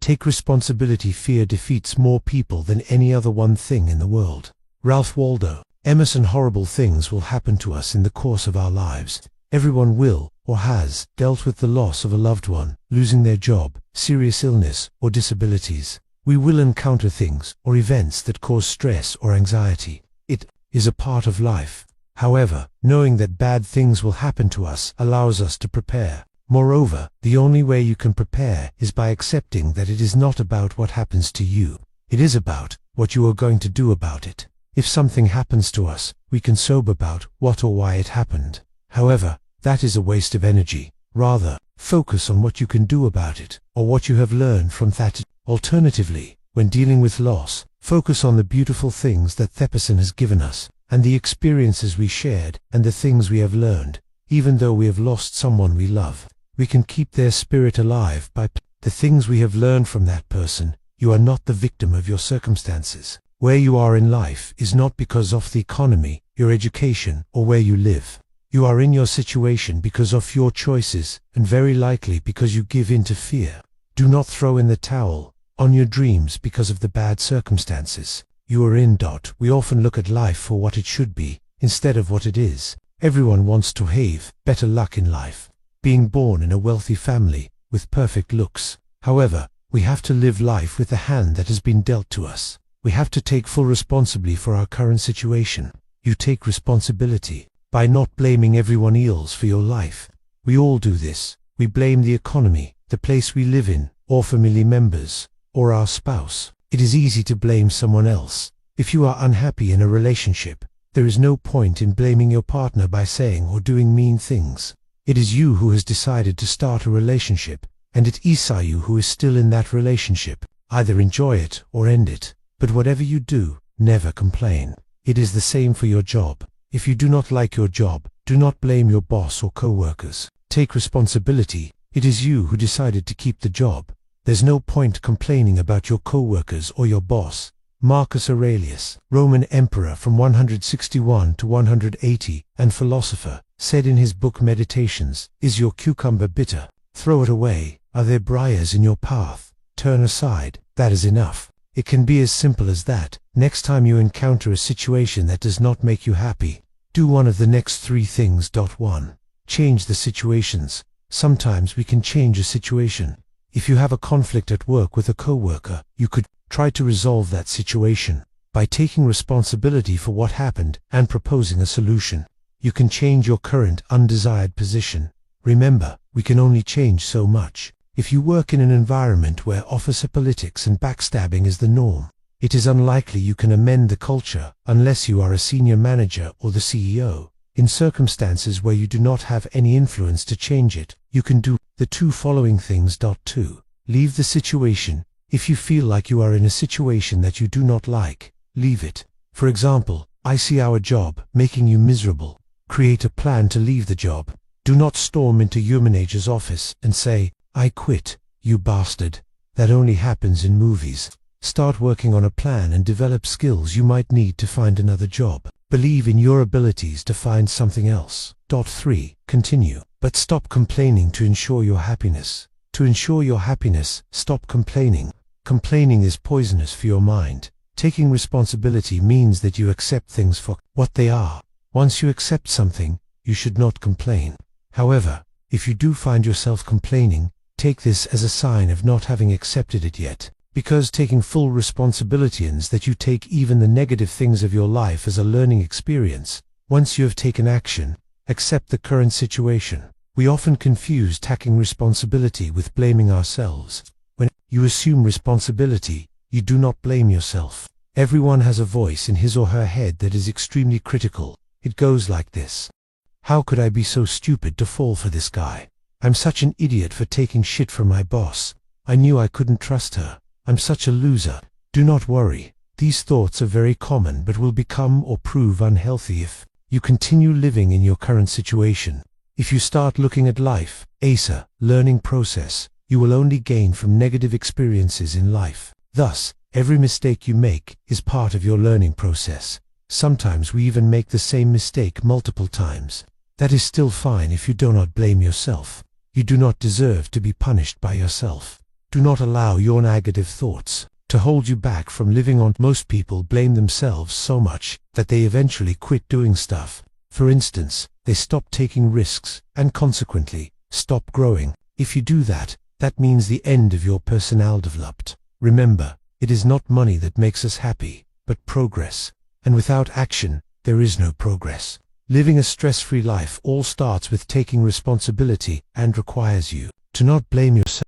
Take responsibility. Fear defeats more people than any other one thing in the world. Ralph Waldo Emerson. Horrible things will happen to us in the course of our lives. Everyone will, or has, dealt with the loss of a loved one, losing their job, serious illness, or disabilities. We will encounter things or events that cause stress or anxiety. It is a part of life. However, knowing that bad things will happen to us allows us to prepare. Moreover, the only way you can prepare is by accepting that it is not about what happens to you. It is about what you are going to do about it. If something happens to us, we can sob about what or why it happened. However, that is a waste of energy. Rather, focus on what you can do about it, or what you have learned from that. Alternatively, when dealing with loss, focus on the beautiful things that Epson has given us, and the experiences we shared, and the things we have learned. Even though we have lost someone we love, we can keep their spirit alive by the things we have learned from that person. You are not the victim of your circumstances. Where you are in life is not because of the economy, your education, or where you live. You are in your situation because of your choices, and very likely because you give in to fear. Do not throw in the towel on your dreams because of the bad circumstances you are in. We often look at life for what it should be, instead of what it is. Everyone wants to have better luck in life, being born in a wealthy family, with perfect looks. However, we have to live life with the hand that has been dealt to us. We have to take full responsibility for our current situation. You take responsibility by not blaming everyone else for your life. We all do this. We blame the economy, the place we live in, or family members, or our spouse. It is easy to blame someone else. If you are unhappy in a relationship, there is no point in blaming your partner by saying or doing mean things. It is you who has decided to start a relationship, and it is you who is still in that relationship. Either enjoy it or end it. But whatever you do, never complain. It is the same for your job. If you do not like your job, do not blame your boss or co-workers. Take responsibility. It is you who decided to keep the job. There's no point complaining about your co-workers or your boss. Marcus Aurelius, Roman emperor from 161 to 180, and philosopher, said in his book Meditations, "Is your cucumber bitter? Throw it away. Are there briars in your path? Turn aside." That is enough. It can be as simple as that. Next time you encounter a situation that does not make you happy, do one of the next 3 things. 1. Change the situations. Sometimes we can change a situation. If you have a conflict at work with a coworker, you could try to resolve that situation by taking responsibility for what happened and proposing a solution. You can change your current undesired position. Remember, we can only change so much. If you work in an environment where officer politics and backstabbing is the norm, it is unlikely you can amend the culture unless you are a senior manager or the CEO. In circumstances where you do not have any influence to change it, you can do the 2 following things. 2. Leave the situation. If you feel like you are in a situation that you do not like, leave it. For example, I see our job making you miserable. Create a plan to leave the job. Do not storm into your manager's office and say, "I quit, you bastard." That only happens in movies. Start working on a plan and develop skills you might need to find another job. Believe in your abilities to find something else. 3. Continue, but stop complaining to ensure your happiness. To ensure your happiness, stop complaining. Complaining is poisonous for your mind. Taking responsibility means that you accept things for what they are. Once you accept something, you should not complain. However, if you do find yourself complaining, take this as a sign of not having accepted it yet, because taking full responsibility means that you take even the negative things of your life as a learning experience. Once you have taken action, accept the current situation. We often confuse taking responsibility with blaming ourselves. When you assume responsibility, you do not blame yourself. Everyone has a voice in his or her head that is extremely critical. It goes like this: "How could I be so stupid to fall for this guy? I'm such an idiot for taking shit from my boss. I knew I couldn't trust her. I'm such a loser." Do not worry. These thoughts are very common but will become or prove unhealthy if you continue living in your current situation. If you start looking at life as a learning process, you will only gain from negative experiences in life. Thus, every mistake you make is part of your learning process. Sometimes we even make the same mistake multiple times. That is still fine if you do not blame yourself. You do not deserve to be punished by yourself. Do not allow your negative thoughts to hold you back from living on. Most people blame themselves so much that they eventually quit doing stuff. For instance, they stop taking risks and consequently stop growing. If you do that, that means the end of your personal development. Remember, it is not money that makes us happy, but progress. And without action, there is no progress. Living a stress-free life all starts with taking responsibility and requires you to not blame yourself.